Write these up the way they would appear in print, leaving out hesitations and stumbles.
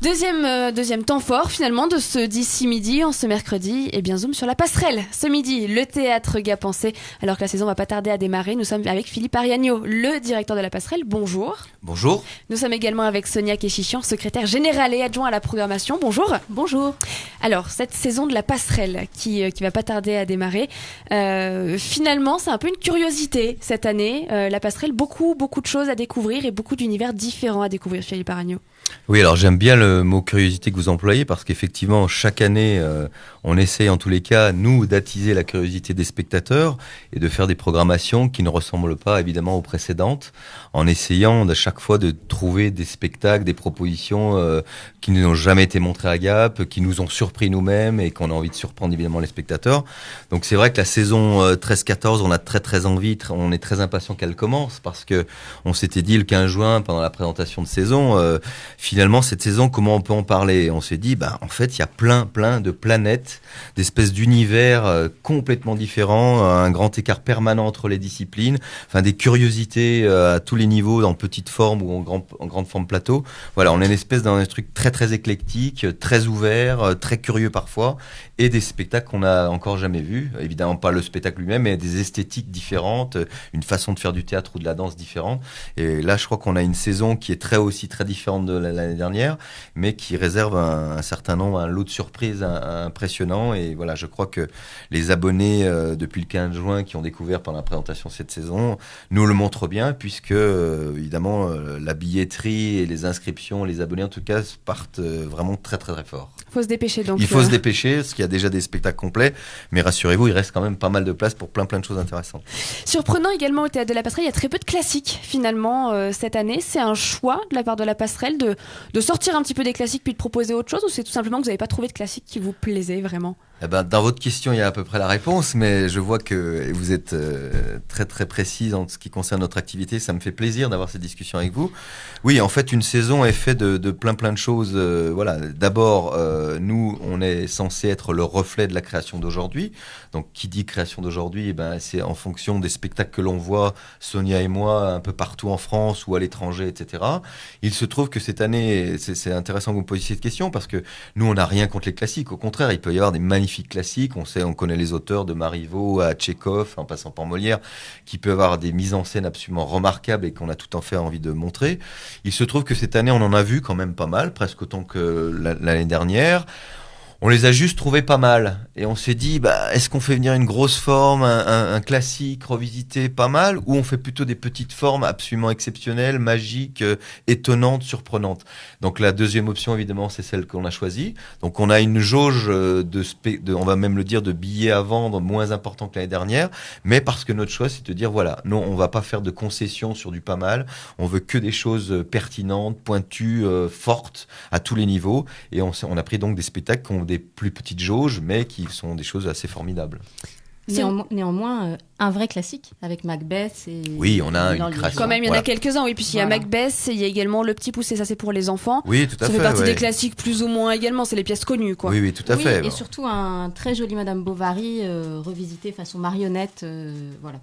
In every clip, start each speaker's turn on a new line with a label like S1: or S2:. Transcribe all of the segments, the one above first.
S1: Deuxième temps fort finalement de ce d'ici midi, en ce mercredi, et bien zoom sur la passerelle. Ce midi, le théâtre Gap-Pensée, alors que la saison va pas tarder à démarrer. Nous sommes avec Philippe Ariagno, le directeur de la passerelle. Bonjour.
S2: Bonjour.
S1: Nous sommes également avec Sonia Kéchichian, secrétaire générale et adjoint à la programmation. Bonjour.
S3: Bonjour.
S1: Alors, cette saison de la passerelle qui va pas tarder à démarrer, finalement, c'est un peu une curiosité cette année. La passerelle, beaucoup de choses à découvrir et beaucoup d'univers différents à découvrir, Philippe Ariagno.
S2: Oui, alors j'aime bien le mot curiosité que vous employez parce qu'effectivement, chaque année, on essaye en tous les cas, nous, d'attiser la curiosité des spectateurs et de faire des programmations qui ne ressemblent pas évidemment aux précédentes, en essayant à chaque fois de trouver des spectacles, des propositions qui n'ont jamais été montrées à Gap, qui nous ont surpris nous-mêmes et qu'on a envie de surprendre évidemment les spectateurs. Donc c'est vrai que la saison 13-14, on a très envie, on est très impatient qu'elle commence parce que on s'était dit le 15 juin pendant la présentation de saison, finalement, cette saison, comment on peut en parler? On s'est dit, en fait, il y a plein de planètes, d'espèces d'univers complètement différents, un grand écart permanent entre les disciplines, enfin des curiosités à tous les niveaux, en petite forme ou en grande forme plateau. Voilà, on est une espèce d'un truc très éclectique, très ouvert, très curieux parfois, et des spectacles qu'on n'a encore jamais vus. Évidemment pas le spectacle lui-même, mais des esthétiques différentes, une façon de faire du théâtre ou de la danse différente. Et là, je crois qu'on a une saison qui est très différente de l'année dernière, mais qui réserve un certain nombre, un lot de surprises impressionnant. Et voilà, je crois que les abonnés depuis le 15 juin qui ont découvert pendant la présentation cette saison nous le montrent bien, puisque évidemment la billetterie et les inscriptions, les abonnés en tout cas, partent vraiment très fort.
S1: Il faut se dépêcher donc.
S2: Il faut se dépêcher, parce qu'il y a déjà des spectacles complets, mais rassurez-vous, il reste quand même pas mal de place pour plein de choses intéressantes.
S1: Surprenant également au Théâtre de la Passerelle, il y a très peu de classiques finalement cette année. C'est un choix de la part de la Passerelle de sortir un petit peu des classiques puis de proposer autre chose, ou c'est tout simplement que vous n'avez pas trouvé de classiques qui vous plaisaient vraiment?
S2: Dans votre question, il y a à peu près la réponse, mais je vois que vous êtes très précise en ce qui concerne notre activité. Ça me fait plaisir d'avoir cette discussion avec vous. Oui, en fait, une saison est faite de plein de choses. Voilà. D'abord, nous, on est censé être le reflet de la création d'aujourd'hui. Donc, qui dit création d'aujourd'hui, c'est en fonction des spectacles que l'on voit, Sonia et moi, un peu partout en France ou à l'étranger, etc. Il se trouve que cette année, c'est intéressant que vous me posiez cette question parce que nous, on n'a rien contre les classiques. Au contraire, il peut y avoir des magnifiques classiques. On connaît les auteurs de Marivaux à Tchekhov, en passant par Molière, qui peuvent avoir des mises en scène absolument remarquables et qu'on a tout en fait envie de montrer. Il se trouve que cette année, on en a vu quand même pas mal, presque autant que l'année dernière. On les a juste trouvés pas mal. Et on s'est dit, est-ce qu'on fait venir une grosse forme, un classique revisité pas mal, ou on fait plutôt des petites formes absolument exceptionnelles, magiques, étonnantes, surprenantes. Donc la deuxième option, évidemment, c'est celle qu'on a choisie. Donc on a une jauge on va même le dire, de billets à vendre moins important que l'année dernière, mais parce que notre choix, c'est de dire, voilà, non, on va pas faire de concessions sur du pas mal. On veut que des choses pertinentes, pointues, fortes, à tous les niveaux. Et on a pris donc des spectacles qui ont des plus petites jauges, mais qui sont des choses assez formidables.
S3: Néanmoins, un vrai classique avec Macbeth.
S2: Oui, on a une création.
S1: Quand même, il y en a quelques-uns, oui. Puisqu'il y a Macbeth, il y a également Le Petit Poucet, ça c'est pour les enfants.
S2: Oui, tout à fait.
S1: Ça fait partie des classiques plus ou moins également, c'est les pièces connues, quoi.
S2: Oui, tout à fait.
S3: Et surtout un très joli Madame Bovary, revisité façon marionnette,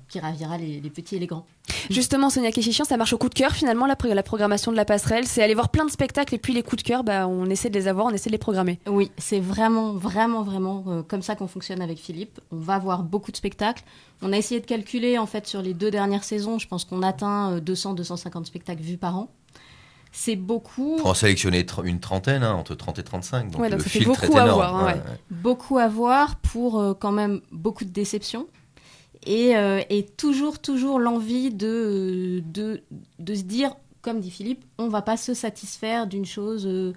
S3: qui ravira les petits et les grands.
S1: Justement, Sonia Kéchichian, ça marche au coup de cœur finalement, la programmation de la Passerelle. C'est aller voir plein de spectacles et puis les coups de cœur, on essaie de les avoir, on essaie de les programmer.
S3: Oui, c'est vraiment comme ça qu'on fonctionne avec Philippe. On va voir beaucoup de spectacles. On a essayé de calculer en fait sur les 2 dernières saisons, je pense qu'on atteint 200-250 spectacles vus par an. C'est beaucoup.
S2: Pour en sélectionner une trentaine, entre 30 et 35. Donc
S1: le
S2: filtre
S1: fait beaucoup
S2: est énorme.
S1: À voir,
S3: Beaucoup à voir pour quand même beaucoup de déceptions. Et toujours l'envie de se dire, comme dit Philippe, on va pas se satisfaire d'une chose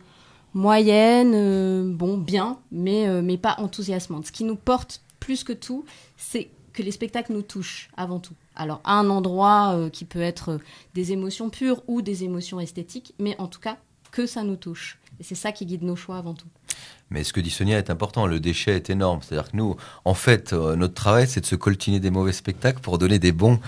S3: moyenne, bien, mais pas enthousiasmante. Ce qui nous porte plus que tout, c'est que les spectacles nous touchent avant tout. Alors, à un endroit qui peut être des émotions pures ou des émotions esthétiques, mais en tout cas, que ça nous touche. Et c'est ça qui guide nos choix avant tout.
S2: Mais ce que dit Sonia est important, le déchet est énorme. C'est-à-dire que nous, en fait, notre travail, c'est de se coltiner des mauvais spectacles pour donner des bons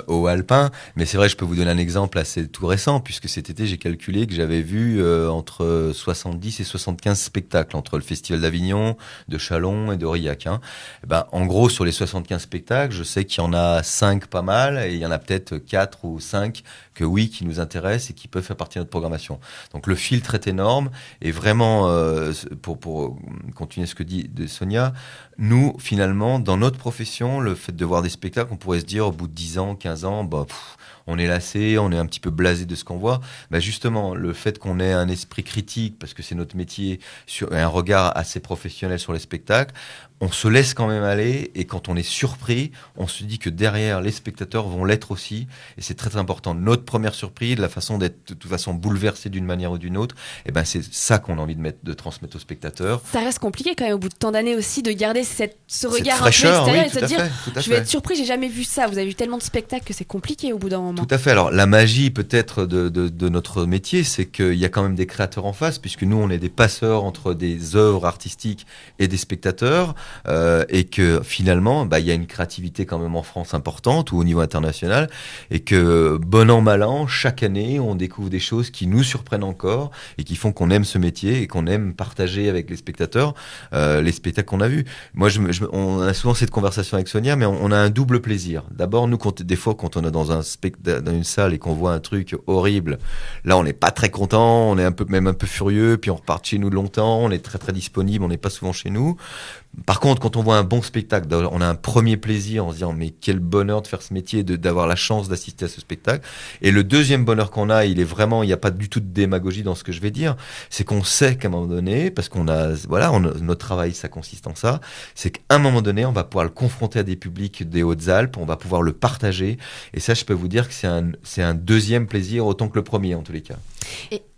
S2: aux Alpins. Mais c'est vrai, je peux vous donner un exemple assez tout récent, puisque cet été, j'ai calculé que j'avais vu entre 70 et 75 spectacles, entre le Festival d'Avignon, de Châlons et d'Aurillac. Hein. Et ben, en gros, sur les 75 spectacles, je sais qu'il y en a 5 pas mal, et il y en a peut-être 4 ou 5 que oui, qui nous intéressent et qui peuvent faire partie de notre programmation. Donc le filtre est énorme, et vraiment, pour continuer ce que dit de Sonia, nous, finalement, dans notre profession, le fait de voir des spectacles, on pourrait se dire, au bout de 10 ans, 15 ans, on est lassé, on est un petit peu blasé de ce qu'on voit. Bah justement, le fait qu'on ait un esprit critique, parce que c'est notre métier, un regard assez professionnel sur les spectacles, on se laisse quand même aller, et quand on est surpris, on se dit que derrière, les spectateurs vont l'être aussi, et c'est très, très important. Notre première surprise, la façon d'être de toute façon bouleversé d'une manière ou d'une autre, et ben c'est ça qu'on a envie de transmettre aux spectateurs.
S1: Ça reste compliqué quand même au bout de tant d'années aussi de garder ce regard
S2: fraîcheur,
S1: un peu extérieur,
S2: oui,
S1: et de se dire je vais être surpris, j'ai jamais vu ça. Vous avez vu tellement de spectacles que c'est compliqué au bout d'un moment.
S2: Tout à fait. Alors la magie peut-être de notre métier, c'est qu'il y a quand même des créateurs en face, puisque nous on est des passeurs entre des œuvres artistiques et des spectateurs, et que finalement il y a une créativité quand même en France importante ou au niveau international, et que bon an mal an, chaque année on découvre des choses qui nous surprennent encore et qui font qu'on aime ce métier et qu'on aime partager avec les spectateurs les spectacles qu'on a vus. Moi, on a souvent cette conversation avec Sonia, mais on a un double plaisir. D'abord, nous, des fois, quand on est dans une salle et qu'on voit un truc horrible, là, on n'est pas très content, on est même un peu furieux, puis on repart chez nous longtemps, on est très très disponible, on n'est pas souvent chez nous. Par contre, quand on voit un bon spectacle, on a un premier plaisir en se disant mais quel bonheur de faire ce métier, d'avoir la chance d'assister à ce spectacle. Et le deuxième bonheur qu'on a, il n'y a pas du tout de démagogie dans ce que je vais dire, c'est qu'on sait qu'à un moment donné, parce notre travail, ça consiste en ça, c'est qu'à un moment donné, on va pouvoir le confronter à des publics des Hautes-Alpes, on va pouvoir le partager. Et ça, je peux vous dire que c'est un deuxième plaisir autant que le premier en tous les cas.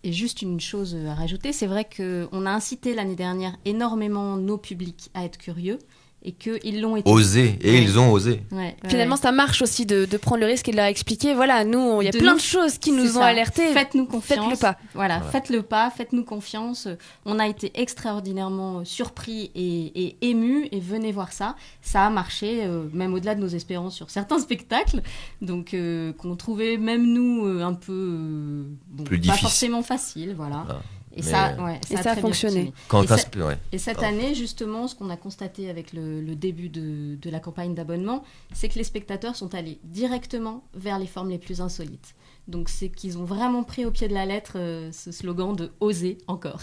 S3: Et juste une chose à rajouter, c'est vrai qu'on a incité l'année dernière énormément nos publics à être curieux et qu'ils l'ont été.
S2: Osé, et ils ont osé.
S1: Finalement, ça marche aussi de prendre le risque et de leur expliquer, voilà, nous, il y a plein de choses qui nous ont alertés.
S3: Faites-nous confiance.
S1: Faites le pas.
S3: Voilà, faites le pas, faites-nous confiance. On a été extraordinairement surpris et émus, et venez voir ça. Ça a marché, même au-delà de nos espérances sur certains spectacles, donc qu'on trouvait même nous un peu
S2: plus
S3: pas forcément facile, voilà. Et ça a
S1: fonctionné.
S3: Et cette année, justement, ce qu'on a constaté avec le début de la campagne d'abonnement, c'est que les spectateurs sont allés directement vers les formes les plus insolites. Donc c'est qu'ils ont vraiment pris au pied de la lettre ce slogan de « oser encore ».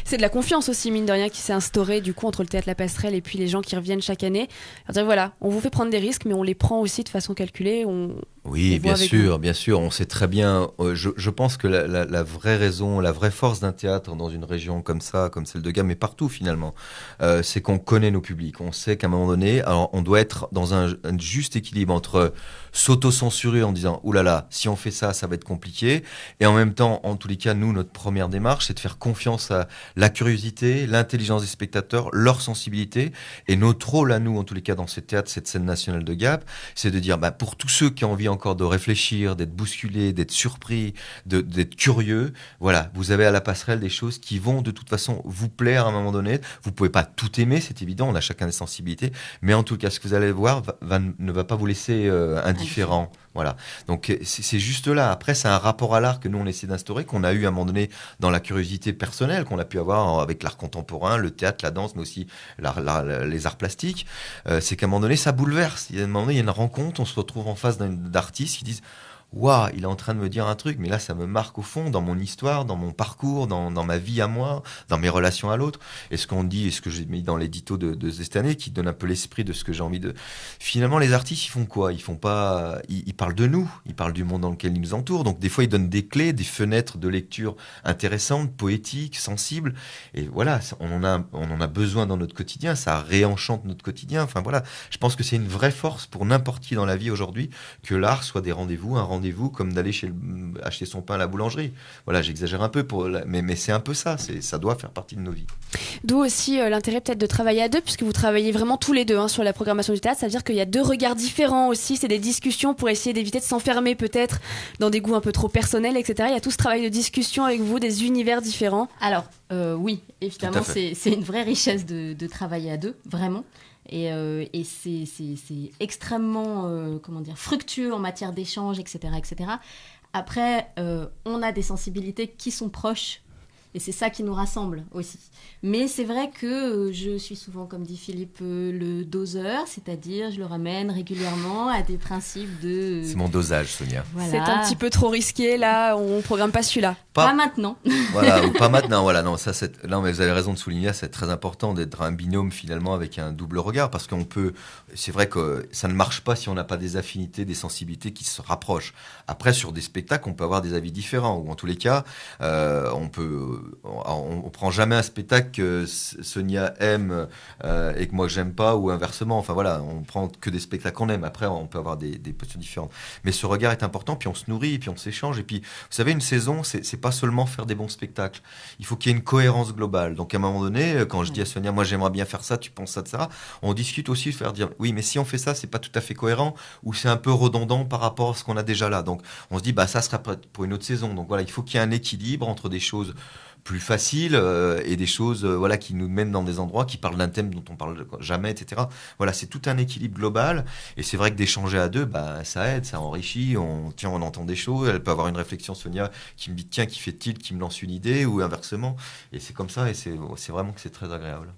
S1: C'est de la confiance aussi, mine de rien, qui s'est instaurée du coup entre le Théâtre La Passerelle et puis les gens qui reviennent chaque année. Alors, voilà, on vous fait prendre des risques, mais on les prend aussi de façon calculée.
S2: Oui, bien sûr, on sait très bien. Je pense que la vraie raison, la vraie force d'un théâtre dans une région comme ça, comme celle de Gap, mais partout finalement, c'est qu'on connaît nos publics. On sait qu'à un moment donné, alors on doit être dans un juste équilibre entre s'auto-censurer en disant « Ouh là là, si on fait ça, ça va être compliqué », et en même temps, en tous les cas, nous, notre première démarche, c'est de faire confiance à la curiosité, l'intelligence des spectateurs, leur sensibilité, et notre rôle à nous, en tous les cas, dans ce théâtre, cette scène nationale de Gap, c'est de dire pour tous ceux qui ont envie encore de réfléchir, d'être bousculés, d'être surpris, d'être curieux, voilà, vous avez à la passerelle des choses qui vont de toute façon vous plaire à un moment donné. Vous pouvez pas tout aimer, c'est évident, on a chacun des sensibilités, mais en tout cas, ce que vous allez voir ne va pas vous laisser indifférent. Voilà. Donc c'est juste là. Après, c'est un rapport à l'art que nous on essaie d'instaurer, qu'on a eu à un moment donné dans la curiosité personnelle qu'on a pu avoir avec l'art contemporain, le théâtre, la danse, mais aussi les arts plastiques. C'est qu'à un moment donné, ça bouleverse. À un moment donné, il y a une rencontre, on se retrouve en face d'artistes qui disent waouh, il est en train de me dire un truc, mais là, ça me marque au fond, dans mon histoire, dans mon parcours, dans ma vie à moi, dans mes relations à l'autre. Et ce qu'on dit, et ce que j'ai mis dans l'édito de cette année, qui donne un peu l'esprit de ce que j'ai envie de... Finalement, les artistes, ils font quoi ? Ils font pas... Ils parlent de nous, ils parlent du monde dans lequel ils nous entourent. Donc, des fois, ils donnent des clés, des fenêtres de lecture intéressantes, poétiques, sensibles. Et voilà, on en a besoin dans notre quotidien, ça réenchante notre quotidien. Enfin, voilà, je pense que c'est une vraie force pour n'importe qui dans la vie aujourd'hui, que l'art soit des rendez-vous, un rendez-vous rendez-vous comme d'aller acheter son pain à la boulangerie. Voilà, j'exagère un peu, mais c'est un peu ça. Ça doit faire partie de nos vies.
S1: D'où aussi l'intérêt peut-être de travailler à deux, puisque vous travaillez vraiment tous les deux sur la programmation du théâtre. Ça veut dire qu'il y a deux regards différents aussi. C'est des discussions pour essayer d'éviter de s'enfermer peut-être dans des goûts un peu trop personnels, etc. Il y a tout ce travail de discussion avec vous, des univers différents.
S3: Alors, oui, évidemment, c'est une vraie richesse de travailler à deux, vraiment. Et c'est extrêmement fructueux en matière d'échange, etc., etc. Après, on a des sensibilités qui sont proches. Et c'est ça qui nous rassemble aussi. Mais c'est vrai que je suis souvent, comme dit Philippe, le doseur, c'est-à-dire je le ramène régulièrement à des principes de...
S2: C'est mon dosage, Sonia.
S1: Voilà. C'est un petit peu trop risqué, là, on ne programme pas celui-là.
S3: Pas maintenant.
S2: Voilà, ou pas maintenant. Voilà, non, là, vous avez raison de souligner, c'est très important d'être un binôme finalement avec un double regard, parce qu'on peut... C'est vrai que ça ne marche pas si on n'a pas des affinités, des sensibilités qui se rapprochent. Après, sur des spectacles, on peut avoir des avis différents, ou en tous les cas, on prend jamais un spectacle que Sonia aime et que moi j'aime pas, ou inversement. Enfin voilà, on prend que des spectacles qu'on aime. Après, on peut avoir des postures différentes. Mais ce regard est important, puis on se nourrit, puis on s'échange. Et puis, vous savez, une saison, c'est pas seulement faire des bons spectacles. Il faut qu'il y ait une cohérence globale. Donc à un moment donné, quand je dis à Sonia, moi j'aimerais bien faire ça, tu penses ça de ça, on discute aussi de faire dire, oui, mais si on fait ça, c'est pas tout à fait cohérent, ou c'est un peu redondant par rapport à ce qu'on a déjà là. Donc on se dit, ça sera pour une autre saison. Donc voilà, il faut qu'il y ait un équilibre entre des choses plus faciles et des choses qui nous mènent dans des endroits qui parlent d'un thème dont on parle jamais, etc. Voilà, c'est tout un équilibre global, et c'est vrai que d'échanger à deux, ça aide, ça enrichit, on entend des choses, elle peut avoir une réflexion, Sonia, qui me dit tiens, qui fait-il, qui me lance une idée, ou inversement, et c'est comme ça, et c'est vraiment que c'est très agréable.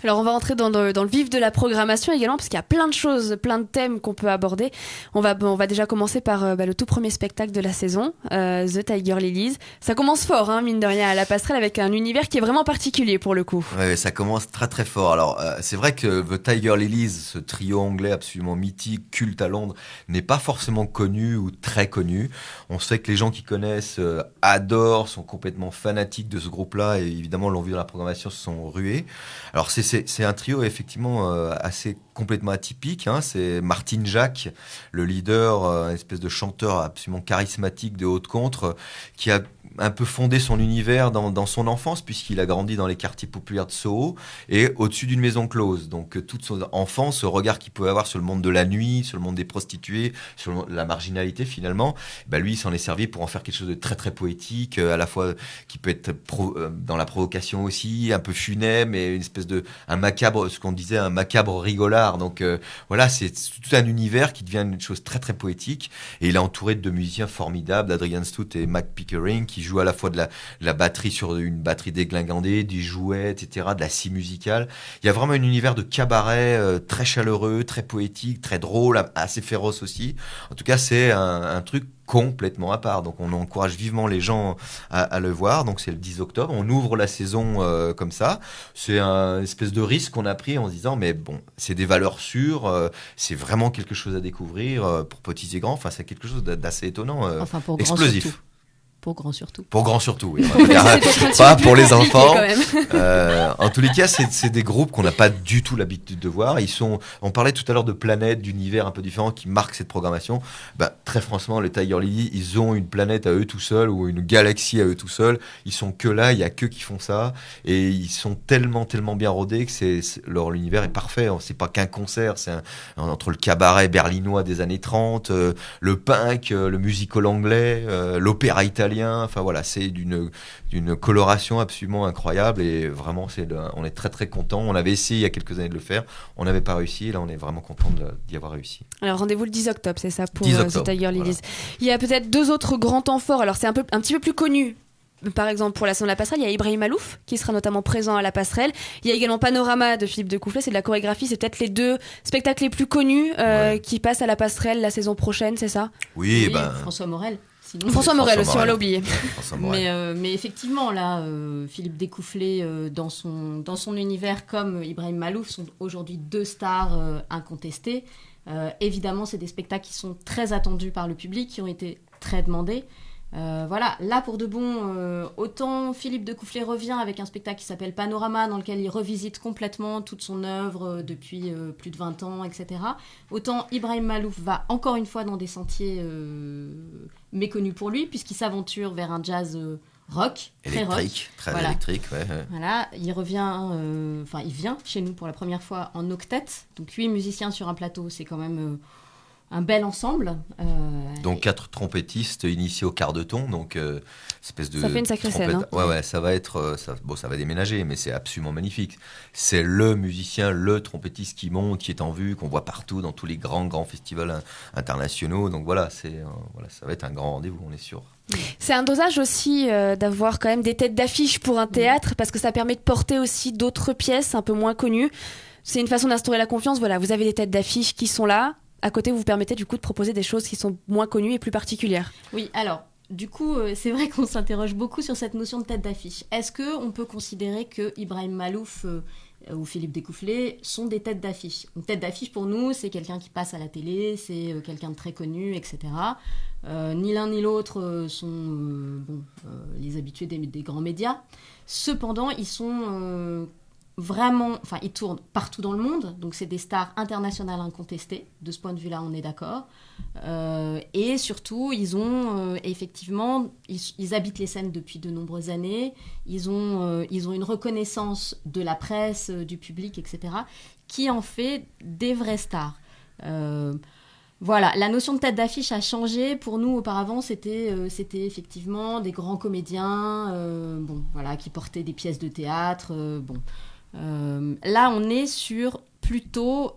S1: Alors on va rentrer dans le vif de la programmation également, parce qu'il y a plein de choses, plein de thèmes qu'on peut aborder. On va déjà commencer par le tout premier spectacle de la saison, The Tiger Lilies. Ça commence fort, mine de rien, à la Passerelle, avec un univers qui est vraiment particulier pour le coup.
S2: Ouais, ça commence très très fort. Alors c'est vrai que The Tiger Lilies, ce trio anglais absolument mythique, culte à Londres, n'est pas forcément connu ou très connu. On sait que les gens qui connaissent adorent, sont complètement fanatiques de ce groupe-là, et évidemment l'ont vu dans la programmation, se sont rués. Alors c'est un trio effectivement assez complètement atypique. C'est Martin Jacques, le leader, une espèce de chanteur absolument charismatique de haute contre, qui a un peu fondé son univers dans son enfance, puisqu'il a grandi dans les quartiers populaires de Soho et au-dessus d'une maison close. Donc toute son enfance, ce regard qu'il pouvait avoir sur le monde de la nuit, sur le monde des prostituées, sur la marginalité finalement, lui il s'en est servi pour en faire quelque chose de très très poétique, à la fois qui peut être dans la provocation aussi, un peu funèbre, mais une espèce de un macabre, ce qu'on disait, un macabre rigolard. Donc voilà, c'est tout un univers qui devient une chose très très poétique, et il est entouré de deux musiciens formidables, Adrian Stout et Mac Pickering, qui joue à la fois de la batterie sur une batterie déglingandée, des jouets, etc., de la scie musicale. Il y a vraiment un univers de cabaret très chaleureux, très poétique, très drôle, assez féroce aussi. En tout cas, c'est un truc complètement à part. Donc on encourage vivement les gens à le voir. Donc c'est le 10 octobre. On ouvre la saison comme ça. C'est un espèce de risque qu'on a pris en se disant, mais bon, c'est des valeurs sûres. C'est vraiment quelque chose à découvrir pour petits et grands. Enfin, c'est quelque chose d'assez étonnant,
S3: pour
S2: explosif.
S3: Pour grand surtout.
S2: Pour grand surtout, oui. Pas pour les enfants. En tous les cas, c'est des groupes qu'on n'a pas du tout l'habitude de voir. On parlait tout à l'heure de planètes, d'univers un peu différents qui marquent cette programmation. Très franchement, les Tiger Lily, ils ont une planète à eux tout seuls, ou une galaxie à eux tout seuls. Ils sont que là, il y a qu'eux qui font ça, et ils sont tellement bien rodés que l'univers est parfait. C'est pas qu'un concert, c'est entre le cabaret berlinois des années 30, le punk, le musical anglais, l'opéra italien. Enfin voilà, c'est d'une coloration absolument incroyable, et vraiment on est très très content. On avait essayé il y a quelques années de le faire, on n'avait pas réussi, et là on est vraiment content d'y avoir réussi.
S1: Alors rendez-vous le 10 octobre, c'est ça, pour The Tiger Lilies. Voilà. Il y a peut-être deux autres grands temps forts. Alors c'est un petit peu plus connu. Par exemple, pour la saison de la Passerelle, il y a Ibrahim Malouf qui sera notamment présent à la Passerelle. Il y a également Panorama de Philippe Decoufflet, c'est de la chorégraphie. C'est peut-être les deux spectacles les plus connus qui passent à la Passerelle la saison prochaine, c'est ça ?
S3: Oui, François Morel.
S1: François Morel aussi, on l'a oublié.
S3: Mais effectivement, là, Philippe Decoufflet, dans son univers, comme Ibrahim Malouf, sont aujourd'hui deux stars incontestées. Évidemment, c'est des spectacles qui sont très attendus par le public, qui ont été très demandés. Voilà, là pour de bon, autant Philippe Decoufflé revient avec un spectacle qui s'appelle Panorama, dans lequel il revisite complètement toute son œuvre depuis plus de 20 ans, etc. Autant Ibrahim Malouf va encore une fois dans des sentiers méconnus pour lui, puisqu'il s'aventure vers un jazz rock, très rock.
S2: Électrique, très
S3: Voilà.
S2: électrique, ouais.
S3: Voilà, il vient chez nous pour la première fois en octet. Donc 8 musiciens sur un plateau, c'est quand même un bel ensemble.
S2: Donc 4 trompettistes initiés au quart de ton, donc espèce de
S1: Ça fait une sacrée scène, hein.
S2: Ouais, ça va être, ça va déménager, mais c'est absolument magnifique. C'est le musicien, le trompettiste qui monte, qui est en vue, qu'on voit partout dans tous les grands festivals internationaux. Donc voilà, ça va être un grand rendez-vous, on est sûr.
S1: C'est un dosage aussi d'avoir quand même des têtes d'affiche pour un théâtre, parce que ça permet de porter aussi d'autres pièces un peu moins connues. C'est une façon d'instaurer la confiance. Voilà, vous avez des têtes d'affiche qui sont là. À côté, vous vous permettez du coup de proposer des choses qui sont moins connues et plus particulières.
S3: Oui, alors, du coup, c'est vrai qu'on s'interroge beaucoup sur cette notion de tête d'affiche. Est-ce qu'on peut considérer que Ibrahim Malouf ou Philippe Decoufflé sont des têtes d'affiche? Une tête d'affiche, pour nous, c'est quelqu'un qui passe à la télé, c'est quelqu'un de très connu, etc. Ni l'un ni l'autre sont les habitués des grands médias. Cependant, ils sont... vraiment, enfin, ils tournent partout dans le monde, donc c'est des stars internationales incontestées. De ce point de vue-là, on est d'accord. Et surtout, ils ont effectivement, ils habitent les scènes depuis de nombreuses années. Ils ont une reconnaissance de la presse, du public, etc., qui en fait des vraies stars. Voilà, la notion de tête d'affiche a changé. Pour nous, auparavant, c'était effectivement des grands comédiens, qui portaient des pièces de théâtre. Là, on est sur plutôt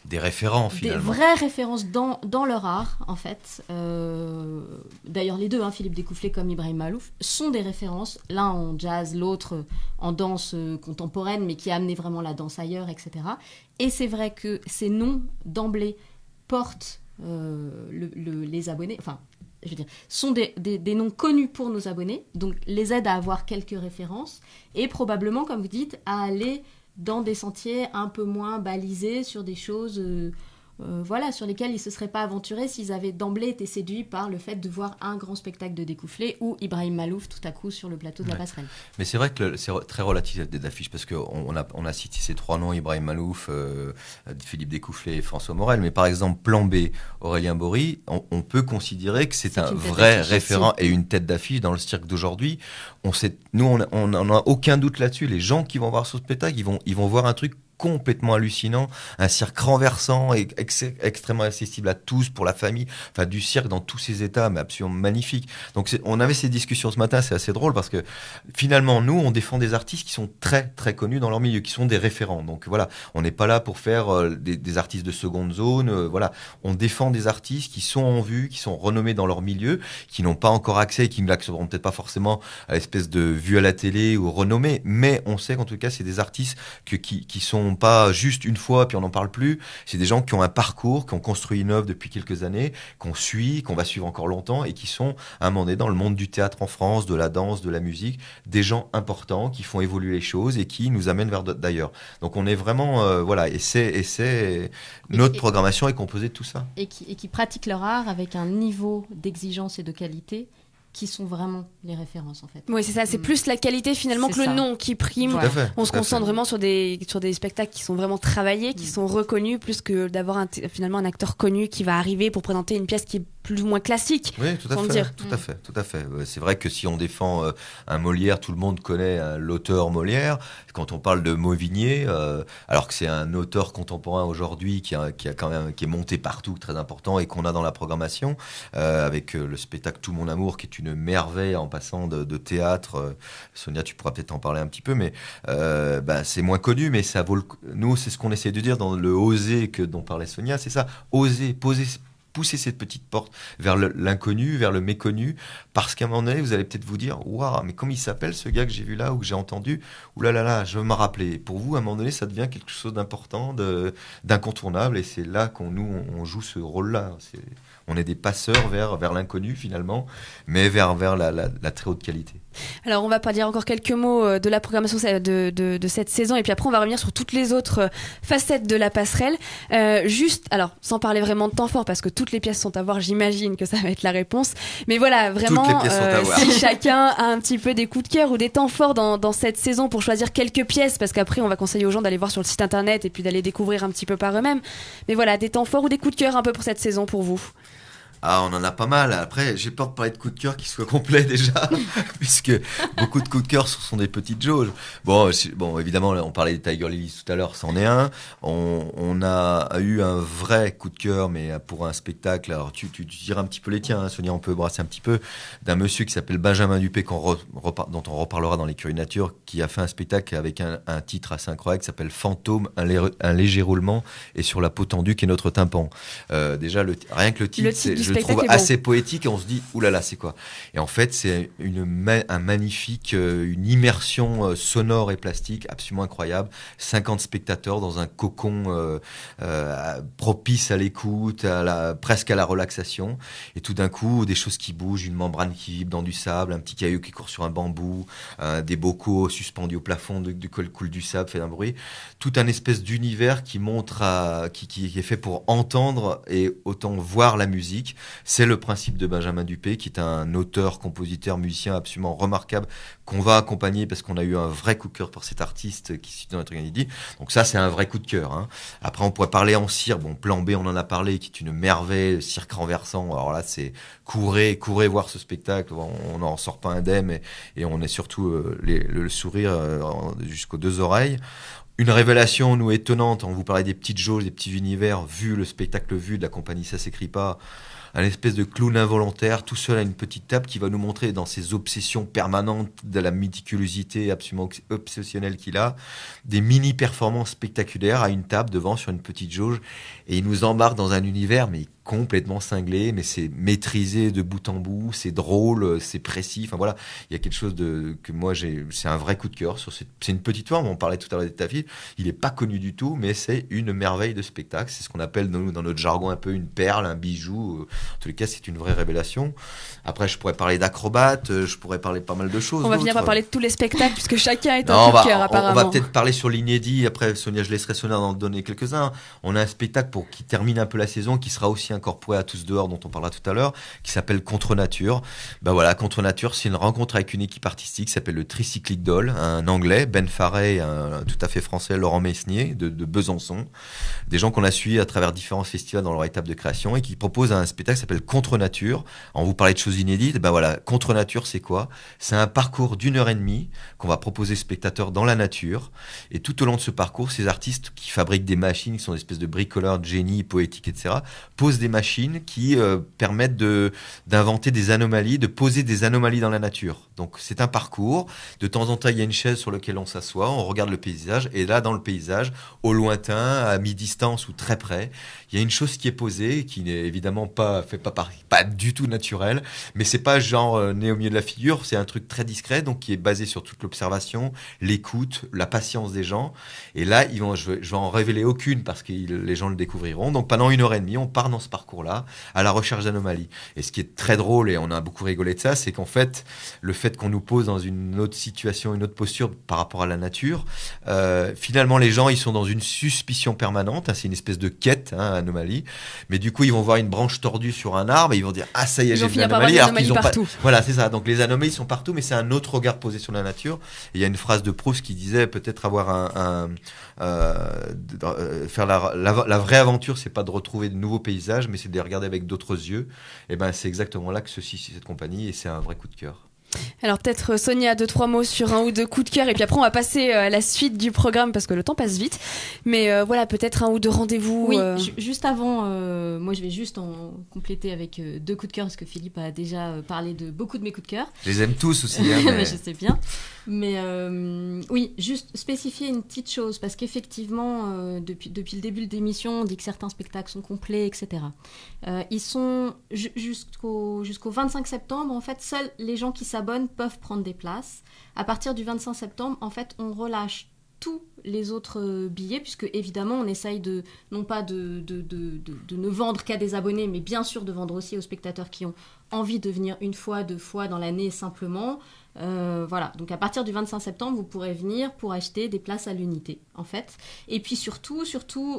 S2: Des référents, finalement.
S3: des vraies références dans leur art, en fait. D'ailleurs, les deux, Philippe Decoufflé comme Ibrahim Malouf, sont des références. L'un en jazz, l'autre en danse contemporaine, mais qui a amené vraiment la danse ailleurs, etc. Et c'est vrai que ces noms, d'emblée, portent les abonnés... Enfin, je veux dire, sont des noms connus pour nos abonnés, donc les aident à avoir quelques références et probablement, comme vous dites, à aller dans des sentiers un peu moins balisés sur des choses sur lesquelles ils ne se seraient pas aventurés s'ils avaient d'emblée été séduits par le fait de voir un grand spectacle de Decoufflé ou Ibrahim Malouf tout à coup sur le plateau de la passerelle.
S2: Mais c'est vrai que c'est très relatif des affiches, parce qu'on a cité ces 3 noms, Ibrahim Malouf, Philippe Decoufflé et François Morel, mais par exemple, Plan B, Aurélien Bory, on peut considérer que c'est un vrai référent et une tête d'affiche dans le cirque d'aujourd'hui. Nous, on n'en a aucun doute là-dessus. Les gens qui vont voir ce spectacle, ils vont voir un truc complètement hallucinant, un cirque renversant et extrêmement accessible à tous, pour la famille, enfin du cirque dans tous ses états, mais absolument magnifique. Donc on avait ces discussions ce matin, c'est assez drôle parce que finalement nous on défend des artistes qui sont très très connus dans leur milieu, qui sont des référents. Donc voilà, on n'est pas là pour faire des artistes de seconde zone, voilà, on défend des artistes qui sont en vue, qui sont renommés dans leur milieu, qui n'ont pas encore accès et qui ne l'accéderont peut-être pas forcément à l'espèce de vue à la télé ou renommée, mais on sait qu'en tout cas c'est des artistes qui sont pas juste une fois puis on n'en parle plus. C'est des gens qui ont un parcours, qui ont construit une œuvre depuis quelques années, qu'on suit, qu'on va suivre encore longtemps et qui sont à un moment donné dans le monde du théâtre en France, de la danse, de la musique, des gens importants qui font évoluer les choses et qui nous amènent vers d'ailleurs. Donc on est vraiment notre programmation est composée de tout ça.
S3: Et qui pratiquent leur art avec un niveau d'exigence et de qualité qui sont vraiment les références en fait.
S1: Oui, c'est ça, c'est plus la qualité finalement que le nom qui prime. On se concentre vraiment sur des spectacles qui sont vraiment travaillés, qui sont reconnus, plus que d'avoir finalement un acteur connu qui va arriver pour présenter une pièce qui est plus ou moins classique.
S2: Oui, tout à fait. C'est vrai que si on défend un Molière, tout le monde connaît l'auteur Molière. Quand on parle de Mauvigné, alors que c'est un auteur contemporain aujourd'hui qui est monté partout, très important, et qu'on a dans la programmation, avec le spectacle Tout mon amour, qui est une merveille en passant de théâtre. Sonia, tu pourras peut-être en parler un petit peu, mais c'est moins connu, mais ça vaut nous, c'est ce qu'on essaie de dire dans le oser dont parlait Sonia, c'est ça, oser, pousser cette petite porte vers l'inconnu, vers le méconnu, parce qu'à un moment donné, vous allez peut-être vous dire, waouh, mais comment il s'appelle ce gars que j'ai vu là ou que j'ai entendu, ou là, je veux me rappeler. Pour vous, à un moment donné, ça devient quelque chose d'important, d'incontournable, et c'est là on joue ce rôle-là. On est des passeurs vers l'inconnu finalement, mais vers la très haute qualité.
S1: Alors, on va pas dire encore quelques mots de la programmation de cette saison, et puis après, on va revenir sur toutes les autres facettes de la passerelle. Juste, alors, sans parler vraiment de temps fort, parce que toutes les pièces sont à voir, j'imagine que ça va être la réponse. Mais voilà, vraiment, si chacun a un petit peu des coups de cœur ou des temps forts dans cette saison pour choisir quelques pièces, parce qu'après, on va conseiller aux gens d'aller voir sur le site internet et puis d'aller découvrir un petit peu par eux-mêmes. Mais voilà, des temps forts ou des coups de cœur un peu pour cette saison pour vous.
S2: Ah, on en a pas mal. Après, j'ai peur de parler de coups de cœur qui soient complets déjà, puisque beaucoup de coups de cœur sont des petites jauges. Bon, évidemment, on parlait des Tiger Lilies tout à l'heure, c'en est un. On a eu un vrai coup de cœur, mais pour un spectacle. Alors, tu diras un petit peu les tiens, hein, Sonia, on peut brasser un petit peu, d'un monsieur qui s'appelle Benjamin Dupé, dont on reparlera dans l'écurie nature, qui a fait un spectacle avec un titre assez incroyable qui s'appelle Fantôme, un léger roulement, et sur la peau tendue qui est notre tympan. Déjà, rien que le titre je le trouve assez poétique, et on se dit oulala, c'est quoi? Et en fait, c'est un magnifique, une immersion sonore et plastique absolument incroyable. 50 spectateurs dans un cocon propice à l'écoute, presque à la relaxation. Et tout d'un coup, des choses qui bougent, une membrane qui vibre dans du sable, un petit caillou qui court sur un bambou, des bocaux suspendus au plafond, du coule du sable, fait un bruit. Tout un espèce d'univers qui montre, qui est fait pour entendre et autant voir la musique. C'est le principe de Benjamin Dupé, qui est un auteur, compositeur, musicien absolument remarquable, qu'on va accompagner parce qu'on a eu un vrai coup de cœur pour cet artiste qui se situe dans notre Kennedy. Donc ça, c'est un vrai coup de cœur. Hein. Après, on pourrait parler en cirque. Bon, Plan B, on en a parlé, qui est une merveille, cirque renversant. Alors là, c'est courez voir ce spectacle. On n'en sort pas indemne, et on est surtout le sourire jusqu'aux deux oreilles. Une révélation, nous, étonnante. On vous parlait des petites jauges, des petits univers. Vu le spectacle vu de la compagnie Ça s'écrit pas, un espèce de clown involontaire, tout seul à une petite table, qui va nous montrer dans ses obsessions permanentes de la méticulosité absolument obsessionnelle qu'il a, des mini-performances spectaculaires à une table devant sur une petite jauge, et il nous embarque dans un univers mais complètement cinglé, mais c'est maîtrisé de bout en bout, c'est drôle, c'est précis, enfin voilà, il y a quelque chose que moi c'est un vrai coup de cœur c'est une petite forme, on parlait tout à l'heure des Tafil, il est pas connu du tout, mais c'est une merveille de spectacle, c'est ce qu'on appelle nous, dans notre jargon un peu une perle, un bijou, en tous les cas c'est une vraie révélation. Après je pourrais parler d'acrobates, je pourrais parler pas mal de choses.
S1: On va finir par parler de tous les spectacles puisque chacun est un coup de cœur apparemment.
S2: On va peut-être parler sur l'inédit, après Sonia, je laisserai Sonia en donner quelques-uns. On a un spectacle qui termine un peu la saison, qui sera aussi incorporé à Tous dehors, dont on parlera tout à l'heure, qui s'appelle Contre Nature. Ben voilà, Contre Nature, c'est une rencontre avec une équipe artistique qui s'appelle le Tricyclic Doll, un anglais, Ben Farey, un tout à fait français, Laurent Messnier, de Besançon. Des gens qu'on a suivis à travers différents festivals dans leur étape de création et qui proposent un spectacle qui s'appelle Contre Nature. On vous parlait de choses inédites, ben voilà, Contre Nature, c'est quoi? C'est un parcours d'1h30 qu'on va proposer aux spectateurs dans la nature. Et tout au long de ce parcours, ces artistes qui fabriquent des machines, qui sont des espèces de bricoleurs, de génie, poétiques, etc., posent des machines qui permettent d'inventer des anomalies, de poser des anomalies dans la nature. Donc c'est un parcours. De temps en temps, il y a une chaise sur laquelle on s'assoit, on regarde le paysage, et là, dans le paysage, au lointain, à mi-distance ou très près, il y a une chose qui est posée, qui n'est évidemment pas du tout naturelle, mais c'est pas genre né au milieu de la figure, c'est un truc très discret, donc qui est basé sur toute l'observation, l'écoute, la patience des gens. Et là, je vais en révéler aucune parce que les gens le découvriront. Donc pendant 1h30, on part dans ce parcours-là, à la recherche d'anomalies. Et ce qui est très drôle, et on a beaucoup rigolé de ça, c'est qu'en fait, le fait qu'on nous pose dans une autre situation, une autre posture par rapport à la nature, finalement, les gens, ils sont dans une suspicion permanente, hein, c'est une espèce de quête, hein, anomalie, mais du coup, ils vont voir une branche tordue sur un arbre, et ils vont dire, ah, ça y est, j'ai une anomalie, alors qu'ils ont pas... Voilà, c'est ça. Donc, les anomalies sont partout, mais c'est un autre regard posé sur la nature. Et il y a une phrase de Proust qui disait, peut-être avoir faire la vraie aventure, c'est pas de retrouver de nouveaux paysages, mais c'est de les regarder avec d'autres yeux. Et ben c'est exactement là que se situe cette compagnie, et c'est un vrai coup de cœur.
S1: Alors peut-être Sonia, 2-3 mots sur un ou deux coups de cœur, et puis après on va passer à la suite du programme parce que le temps passe vite, mais voilà, peut-être un ou deux rendez-vous.
S3: Oui, juste avant, moi je vais juste en compléter avec deux coups de cœur parce que Philippe a déjà parlé de beaucoup de mes coups de cœur.
S2: Je les aime tous aussi, hein, mais...
S3: Je sais bien, mais oui, juste spécifier une petite chose parce qu'effectivement depuis le début de l'émission on dit que certains spectacles sont complets, etc. Ils sont jusqu'au 25 septembre, en fait seuls les gens qui s'abonnent peuvent prendre des places. À partir du 25 septembre, en fait, on relâche tous les autres billets, puisque évidemment on essaye non pas de ne vendre qu'à des abonnés, mais bien sûr de vendre aussi aux spectateurs qui ont envie de venir 1 fois, 2 fois dans l'année simplement. Voilà, donc à partir du 25 septembre, vous pourrez venir pour acheter des places à l'unité, en fait. Et puis surtout,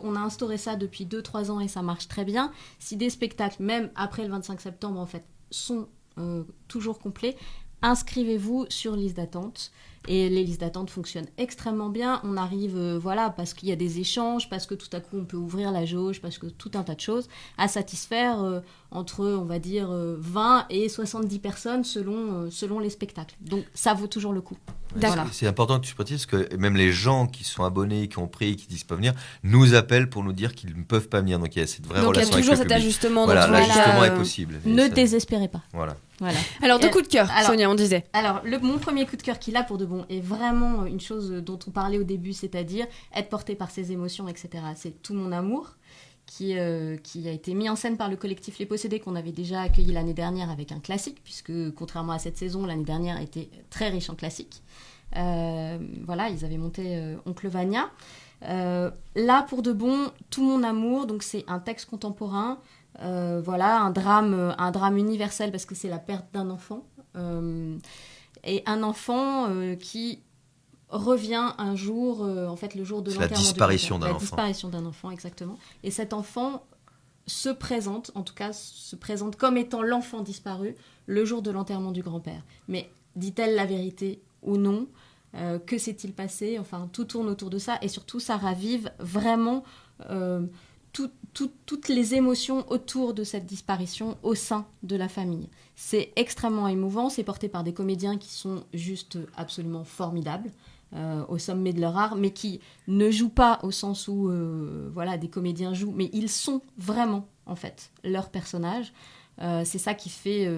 S3: on a instauré ça depuis 2-3 ans et ça marche très bien. Si des spectacles, même après le 25 septembre, en fait, sont toujours complets, inscrivez-vous sur liste d'attente. Et les listes d'attente fonctionnent extrêmement bien. On arrive, parce qu'il y a des échanges, parce que tout à coup on peut ouvrir la jauge, parce que tout un tas de choses, à satisfaire entre, on va dire, 20 et 70 personnes selon les spectacles. Donc ça vaut toujours le coup.
S2: Voilà. C'est important que tu précises que même les gens qui sont abonnés, qui ont pris, qui disent pas venir, nous appellent pour nous dire qu'ils ne peuvent pas venir. Donc il y a cette vraie relation avec le public. Donc il y a toujours cet
S1: ajustement.
S2: Voilà, l'ajustement est possible.
S3: Ne désespérez pas.
S2: Voilà.
S1: Alors, 2 coups de cœur, Sonia, on disait.
S3: Alors, mon premier coup de cœur qui, là, pour de bon, est vraiment une chose dont on parlait au début, c'est-à-dire être porté par ses émotions, etc. C'est Tout mon amour, qui a été mis en scène par le collectif Les Possédés, qu'on avait déjà accueilli l'année dernière avec un classique, puisque, contrairement à cette saison, l'année dernière était très riche en classiques. Ils avaient monté Oncle Vania. Là, pour de bon, Tout mon amour, donc c'est un texte contemporain, un drame universel parce que c'est la perte d'un enfant et un enfant qui revient un jour, le jour de l'enterrement,
S2: la disparition d'un enfant.
S3: La disparition d'un enfant, exactement. Et cet enfant se présente comme étant l'enfant disparu le jour de l'enterrement du grand-père. Mais dit-elle la vérité ou non? Que s'est-il passé? Enfin, tout tourne autour de ça et surtout ça ravive vraiment toutes les émotions autour de cette disparition au sein de la famille. C'est extrêmement émouvant, c'est porté par des comédiens qui sont juste absolument formidables, au sommet de leur art, mais qui ne jouent pas au sens où des comédiens jouent, mais ils sont vraiment, en fait, leurs personnages. C'est ça qui fait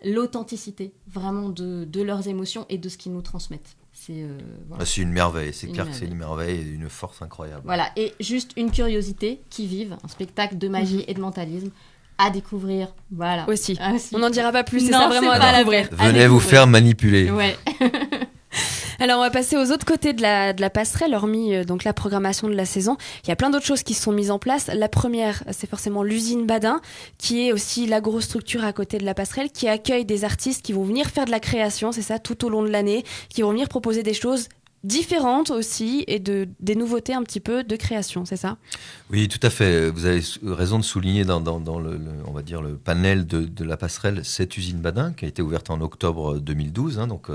S3: l'authenticité, vraiment, de leurs émotions et de ce qu'ils nous transmettent.
S2: C'est une merveille, c'est clair que c'est une merveille et une force incroyable.
S3: Voilà, et juste une curiosité, qui vive, un spectacle de magie et de mentalisme à découvrir, voilà.
S1: Aussi. On n'en dira pas plus, c'est
S3: non,
S1: ça vraiment à découvrir.
S2: Venez vous faire manipuler.
S3: Ouais.
S1: Alors on va passer aux autres côtés de la passerelle, hormis donc la programmation de la saison. Il y a plein d'autres choses qui sont mises en place. La première, c'est forcément l'usine Badin, qui est aussi la grosse structure à côté de la passerelle, qui accueille des artistes qui vont venir faire de la création, c'est ça, tout au long de l'année, qui vont venir proposer des choses différentes aussi et des nouveautés un petit peu de création, c'est ça?
S2: Oui, tout à fait. Vous avez raison de souligner dans on va dire le panel de la passerelle cette usine Badin qui a été ouverte en octobre 2012. Donc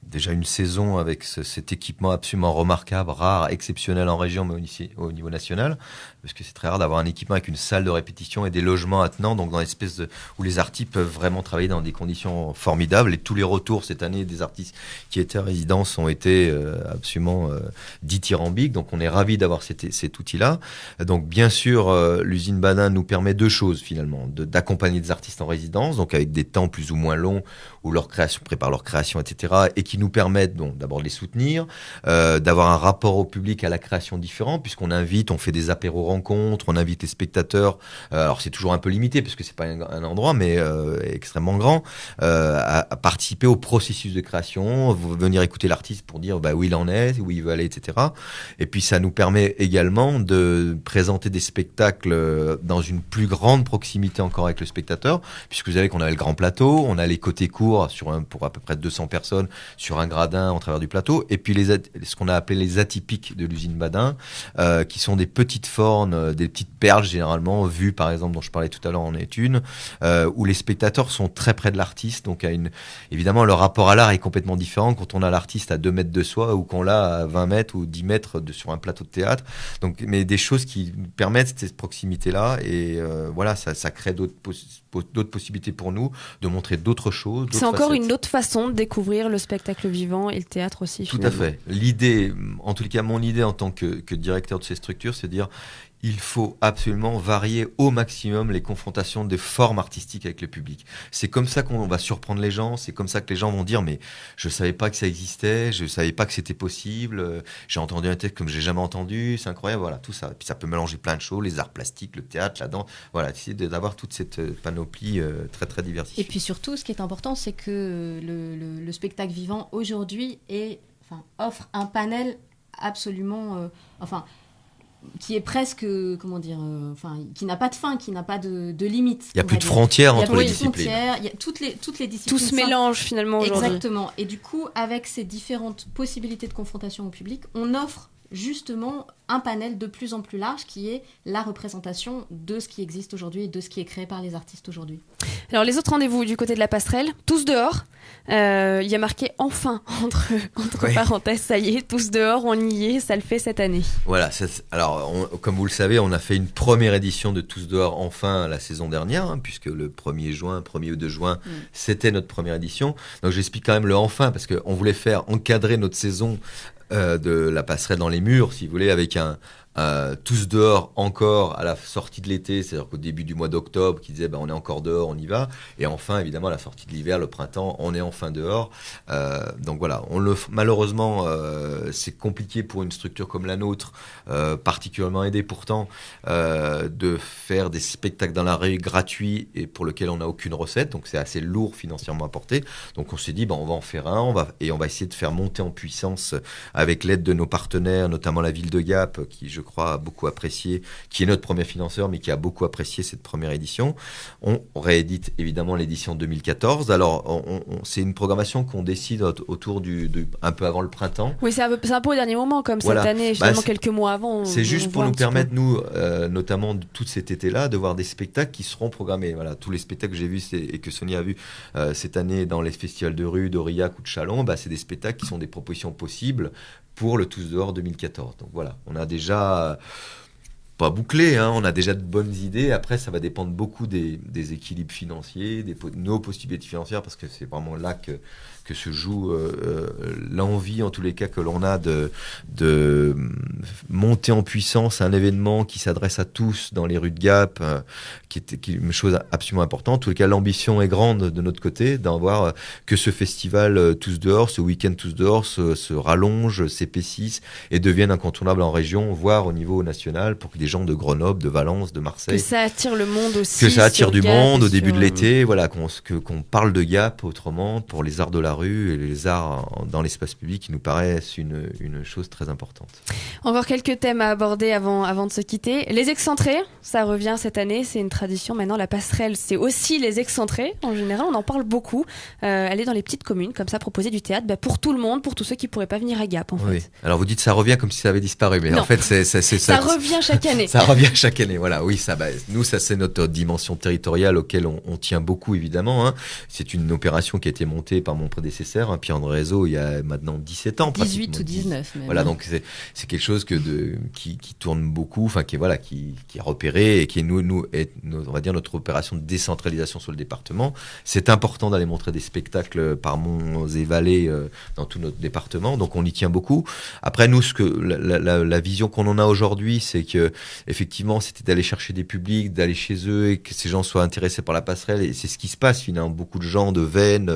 S2: déjà une saison avec cet équipement absolument remarquable, rare, exceptionnel en région, mais aussi au niveau national, parce que c'est très rare d'avoir un équipement avec une salle de répétition et des logements attenants, donc dans l'espèce où les artistes peuvent vraiment travailler dans des conditions formidables. Et tous les retours cette année des artistes qui étaient en résidence ont été absolument dithyrambiques. Donc on est ravis d'avoir cet outil-là. Donc bien sûr, l'usine Badin nous permet 2 choses finalement, d'accompagner des artistes en résidence, donc avec des temps plus ou moins longs où préparent leur création, etc., et qui nous permettent donc d'abord de les soutenir, d'avoir un rapport au public, à la création différent, puisqu'on on fait des apéros-rencontres, on invite les spectateurs, alors c'est toujours un peu limité, parce que c'est pas un endroit, mais extrêmement grand, à participer au processus de création, venir écouter l'artiste pour dire où il en est, où il veut aller, etc. Et puis ça nous permet également de présenter des spectacles dans une plus grande proximité encore avec le spectateur, puisque vous savez qu'on a le grand plateau, on a les côtés courts pour à peu près 200 personnes sur un gradin en travers du plateau, et puis ce qu'on a appelé les atypiques de l'usine Badin, qui sont des petites formes, des petites perles généralement, vues par exemple, dont je parlais tout à l'heure en est une, où les spectateurs sont très près de l'artiste, donc évidemment le rapport à l'art est complètement différent quand on a l'artiste à 2 mètres de soi ou qu'on l'a à 20 mètres ou 10 mètres sur un plateau de théâtre. Donc, mais des choses qui permettent cette proximité-là, et ça crée d'autres possibilités pour nous de montrer d'autres choses.
S1: C'est encore une autre façon de découvrir le spectacle vivant et le théâtre aussi.
S2: Tout à fait. L'idée, en tout cas mon idée en tant que directeur de ces structures, c'est de dire il faut absolument varier au maximum les confrontations des formes artistiques avec le public. C'est comme ça qu'on va surprendre les gens, c'est comme ça que les gens vont dire mais je savais pas que ça existait, je savais pas que c'était possible, j'ai entendu un texte comme j'ai jamais entendu, c'est incroyable, voilà, tout ça. Et puis ça peut mélanger plein de choses, les arts plastiques, le théâtre, la danse, voilà, essayer d'avoir toute cette panoplie très très diversifiée.
S3: Et puis surtout, ce qui est important, c'est que le spectacle vivant aujourd'hui offre un panel absolument, qui est presque, qui n'a pas de fin, qui n'a pas de limite.
S2: Il n'y a plus de frontières entre les disciplines.
S3: Il y a toutes les disciplines.
S1: Tout se mélange finalement aujourd'hui.
S3: Exactement. Et du coup, avec ces différentes possibilités de confrontation au public, on offre justement un panel de plus en plus large qui est la représentation de ce qui existe aujourd'hui et de ce qui est créé par les artistes aujourd'hui.
S1: Alors les autres rendez-vous du côté de la passerelle, tous dehors. Il y a marqué enfin entre parenthèses, ça y est, tous dehors, on y est, ça le fait cette année.
S2: Voilà, comme vous le savez, on a fait une première édition de Tous dehors enfin la saison dernière, puisque le 1er ou 2 juin, c'était notre première édition. Donc j'explique quand même le enfin, parce qu'on voulait faire encadrer notre saison de la passerelle dans les murs, si vous voulez, avec un tous dehors encore à la sortie de l'été, c'est-à-dire qu'au début du mois d'octobre, qui disait on est encore dehors, on y va, et enfin évidemment à la sortie de l'hiver, le printemps, on est enfin dehors. Donc voilà, malheureusement c'est compliqué pour une structure comme la nôtre, particulièrement aidée pourtant, de faire des spectacles dans la rue gratuits et pour lesquels on n'a aucune recette, donc c'est assez lourd financièrement à porter. Donc on s'est dit on va en faire un, on va essayer de faire monter en puissance avec l'aide de nos partenaires, notamment la ville de Gap, qui je crois a beaucoup apprécié, qui est notre premier financeur, mais qui a beaucoup apprécié cette première édition. On réédite évidemment l'édition 2014. Alors c'est une programmation qu'on décide autour un peu avant le printemps.
S1: Oui, c'est un peu au dernier moment, comme cette année, finalement quelques mois avant.
S2: C'est juste pour nous permettre, nous, notamment tout cet été-là, de voir des spectacles qui seront programmés. Voilà, tous les spectacles que j'ai vus et que Sonia a vus cette année dans les festivals de rue, d'Aurillac ou de Châlons, c'est des spectacles qui sont des propositions possibles pour le Tous dehors 2014. Donc voilà, on a déjà pas bouclé, on a déjà de bonnes idées. Après, ça va dépendre beaucoup des équilibres financiers, de nos possibilités financières, parce que c'est vraiment là que se joue l'envie, en tous les cas, que l'on a de monter en puissance un événement qui s'adresse à tous dans les rues de Gap, qui est une chose absolument importante. En tous les cas, l'ambition est grande de notre côté, d'avoir que ce festival Tous dehors, ce week-end Tous dehors, se rallonge, s'épaississe et devienne incontournable en région, voire au niveau national, pour que des gens de Grenoble, de Valence, de Marseille...
S1: Que ça attire le monde aussi.
S2: Que ça attire du monde au début de l'été, voilà, qu'on parle de Gap autrement, pour les arts de la rue et les arts dans l'espace public, qui nous paraissent une chose très importante.
S1: Encore quelques thèmes à aborder avant de se quitter. Les excentrés, ça revient cette année, c'est une tradition maintenant. La passerelle, c'est aussi les excentrés. En général, on en parle beaucoup. Aller dans les petites communes, comme ça, proposer du théâtre pour tout le monde, pour tous ceux qui ne pourraient pas venir à Gap, en fait.
S2: Alors vous dites ça revient comme si ça avait disparu, mais
S1: non.
S2: En fait, ça
S1: revient chaque année.
S2: Ça revient chaque année, voilà. Oui, nous, ça c'est notre dimension territoriale auquel on tient beaucoup, évidemment. C'est une opération qui a été montée par mon prédécesseur, Pierre-André Rézeau, il y a maintenant 17 ans.
S3: 18 ou 19 même.
S2: Voilà, donc c'est quelque chose qui tourne beaucoup, qui est repéré et qui est on va dire notre opération de décentralisation sur le département. C'est important d'aller montrer des spectacles par monts et vallées dans tout notre département, donc on y tient beaucoup. Après, nous, la vision qu'on en a aujourd'hui, c'est que effectivement, c'était d'aller chercher des publics, d'aller chez eux et que ces gens soient intéressés par la passerelle, et c'est ce qui se passe finalement. Beaucoup de gens de Veynes,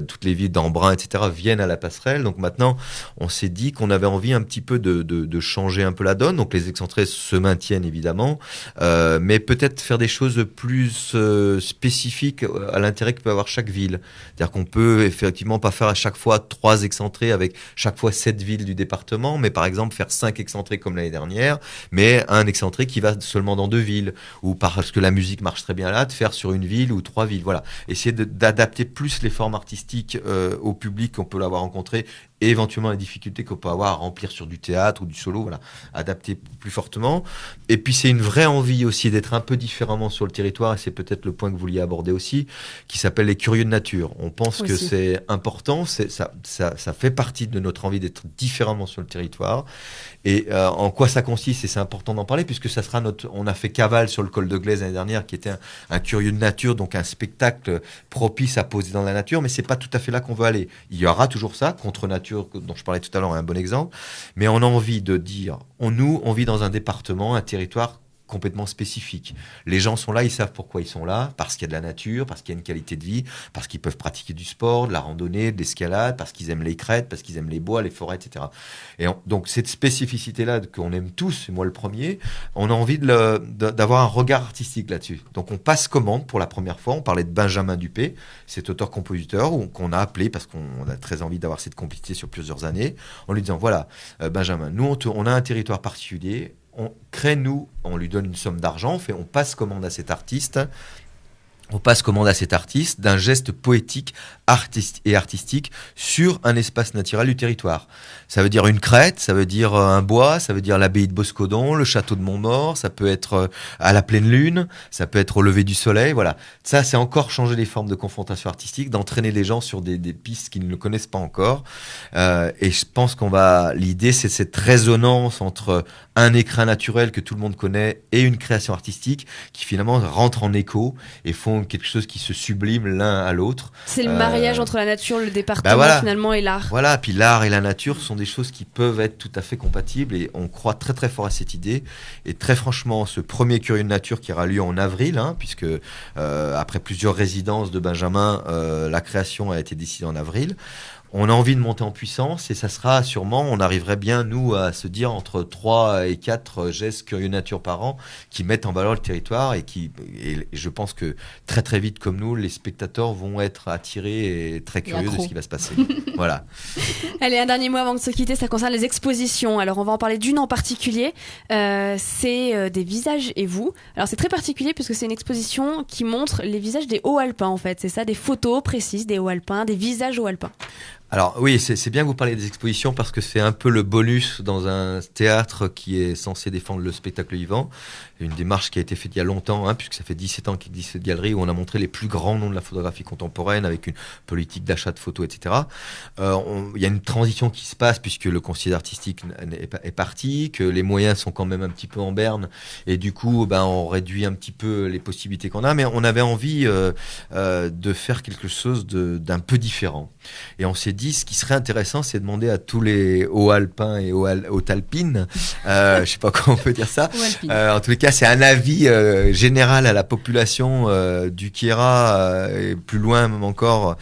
S2: toutes les villes d'Embrun, etc., viennent à la passerelle. Donc maintenant, on s'est dit qu'on avait envie un petit peu de changer un peu la donne. Donc les excentrés se maintiennent évidemment, mais peut-être faire des choses plus spécifiques à l'intérêt que peut avoir chaque ville. C'est-à-dire qu'on peut effectivement pas faire à chaque fois 3 excentrés avec chaque fois 7 villes du département, mais par exemple faire 5 excentrés comme l'année dernière, mais un excentré qui va seulement dans 2 villes, ou parce que la musique marche très bien là, de faire sur une ville ou 3 villes. Voilà. Essayer d'adapter plus les formes artistiques au public qu'on peut l'avoir rencontré, et éventuellement les difficultés qu'on peut avoir à remplir sur du théâtre ou du solo, voilà, adapter plus fortement. Et puis c'est une vraie envie aussi d'être un peu différemment sur le territoire, et c'est peut-être le point que vous vouliez aborder aussi, qui s'appelle les curieux de nature. On pense que c'est important, ça fait partie de notre envie d'être différemment sur le territoire. Et en quoi ça consiste, et c'est important d'en parler, puisque ça sera on a fait Cavale sur le col de Glaise l'année dernière, qui était un curieux de nature, donc un spectacle propice à poser dans la nature, mais c'est pas tout à fait là qu'on veut aller. Il y aura toujours ça, contre nature, dont je parlais tout à l'heure, est un bon exemple, mais on a envie de dire, on vit dans un département, un territoire complètement spécifique. Les gens sont là, ils savent pourquoi ils sont là, parce qu'il y a de la nature, parce qu'il y a une qualité de vie, parce qu'ils peuvent pratiquer du sport, de la randonnée, de l'escalade, parce qu'ils aiment les crêtes, parce qu'ils aiment les bois, les forêts, etc. Donc cette spécificité-là qu'on aime tous, moi le premier, on a envie d'avoir un regard artistique là-dessus. Donc on passe commande pour la première fois, on parlait de Benjamin Dupé, cet auteur-compositeur qu'on a appelé parce qu'on a très envie d'avoir cette complicité sur plusieurs années, en lui disant, voilà, Benjamin, nous on a un territoire particulier, on lui donne une somme d'argent, on passe commande à cet artiste. On passe commande à cet artiste d'un geste poétique et artistique sur un espace naturel du territoire. Ça veut dire une crête, ça veut dire un bois, ça veut dire l'abbaye de Boscodon, le château de Montmort, ça peut être à la pleine lune, ça peut être au lever du soleil, voilà. Ça, c'est encore changer les formes de confrontation artistique, d'entraîner les gens sur des pistes qu'ils ne connaissent pas encore. Et je pense l'idée, c'est cette résonance entre un écrin naturel que tout le monde connaît et une création artistique qui finalement rentrent en écho et font quelque chose qui se sublime l'un à l'autre.
S1: C'est le mariage entre la nature, le département finalement et l'art.
S2: Voilà, puis l'art et la nature sont des choses qui peuvent être tout à fait compatibles et on croit très très fort à cette idée. Et très franchement, ce premier Curieux de nature qui aura lieu en avril, puisque après plusieurs résidences de Benjamin, la création a été décidée en avril. On a envie de monter en puissance et ça sera sûrement, on arriverait bien, nous, à se dire entre 3 et 4 gestes Curieux Nature par an qui mettent en valeur le territoire et je pense que très très vite, comme nous, les spectateurs vont être attirés et très curieux de ce qui va se passer. Voilà.
S1: Allez, un dernier mot avant de se quitter, ça concerne les expositions. Alors, on va en parler d'une en particulier. C'est des visages et vous. Alors, c'est très particulier puisque c'est une exposition qui montre les visages des Hauts-Alpins, en fait. C'est ça, des photos précises des Hauts-Alpins, des visages Hauts-Alpins.
S2: Alors oui, c'est bien que vous parlez des expositions parce que c'est un peu le bonus dans un théâtre qui est censé défendre le spectacle vivant. Une démarche qui a été faite il y a longtemps, puisque ça fait 17 ans qu'il existe cette galerie où on a montré les plus grands noms de la photographie contemporaine avec une politique d'achat de photos, etc. Il y a une transition qui se passe puisque le conseiller artistique est parti, que les moyens sont quand même un petit peu en berne et du coup on réduit un petit peu les possibilités qu'on a, mais on avait envie de faire quelque chose d'un peu différent. Et on s'est dit, ce qui serait intéressant, c'est de demander à tous les Hauts-Alpins et Hautes-Alpines, je sais pas comment on peut dire ça, en tous les cas, c'est un avis général à la population du Queyras et plus loin même encore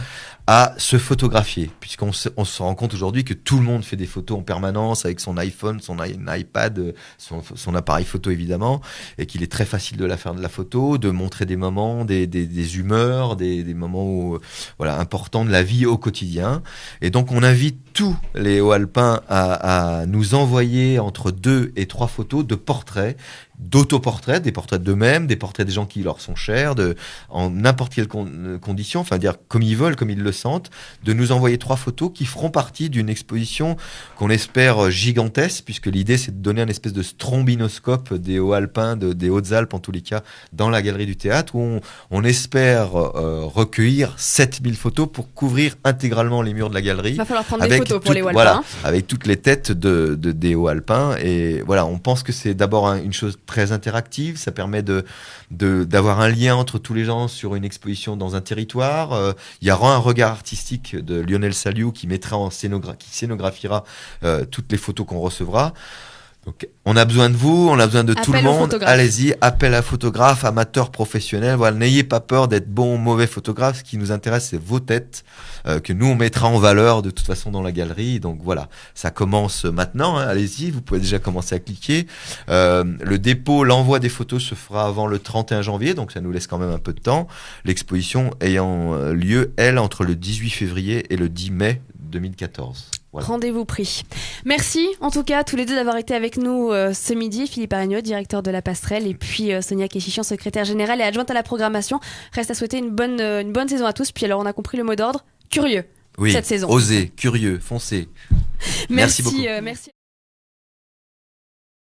S2: à se photographier, puisqu'on se rend compte aujourd'hui que tout le monde fait des photos en permanence avec son iPhone, son iPad, son appareil photo évidemment, et qu'il est très facile de faire de la photo, de montrer des moments, des humeurs, des moments importants de la vie au quotidien. Et donc on invite tous les Hauts-Alpins à nous envoyer entre 2 et 3 photos de portraits, d'autoportraits, des portraits d'eux-mêmes, des portraits des gens qui leur sont chers, en n'importe quelle condition, enfin dire comme ils veulent, comme ils le sentent, de nous envoyer 3 photos qui feront partie d'une exposition qu'on espère gigantesque, puisque l'idée c'est de donner un espèce de strombinoscope des Hauts-Alpins, des Hautes-Alpes en tous les cas, dans la galerie du théâtre, où on espère recueillir 7000 photos pour couvrir intégralement les murs de la galerie. Il
S1: va falloir prendre des photos pour les Hauts-Alpins. Voilà,
S2: avec toutes les têtes des Hauts-Alpins. Et voilà, on pense que c'est d'abord une chose très interactive, ça permet d'avoir un lien entre tous les gens sur une exposition dans un territoire. Il y aura un regard artistique de Lionel Saliou qui scénographiera toutes les photos qu'on recevra. Donc, on a besoin de vous, on a besoin de tout le monde. Allez-y, appel à photographes, amateurs, professionnels. Voilà, n'ayez pas peur d'être bon ou mauvais photographe. Ce qui nous intéresse, c'est vos têtes que nous on mettra en valeur de toute façon dans la galerie. Donc voilà, ça commence maintenant. Allez-y, vous pouvez déjà commencer à cliquer. Le dépôt, l'envoi des photos se fera avant le 31 janvier, donc ça nous laisse quand même un peu de temps. L'exposition ayant lieu, elle, entre le 18 février et le 10 mai 2014. Voilà.
S1: Rendez-vous pris. Merci en tout cas tous les deux d'avoir été avec nous ce midi. Philippe Araignot, directeur de la Passerelle, et puis Sonia Kéchichian, secrétaire générale et adjointe à la programmation. Reste à souhaiter une bonne saison à tous. Puis alors on a compris le mot d'ordre, curieux,
S2: oui,
S1: cette saison.
S2: Osez, curieux, foncez.
S1: Merci beaucoup. Merci.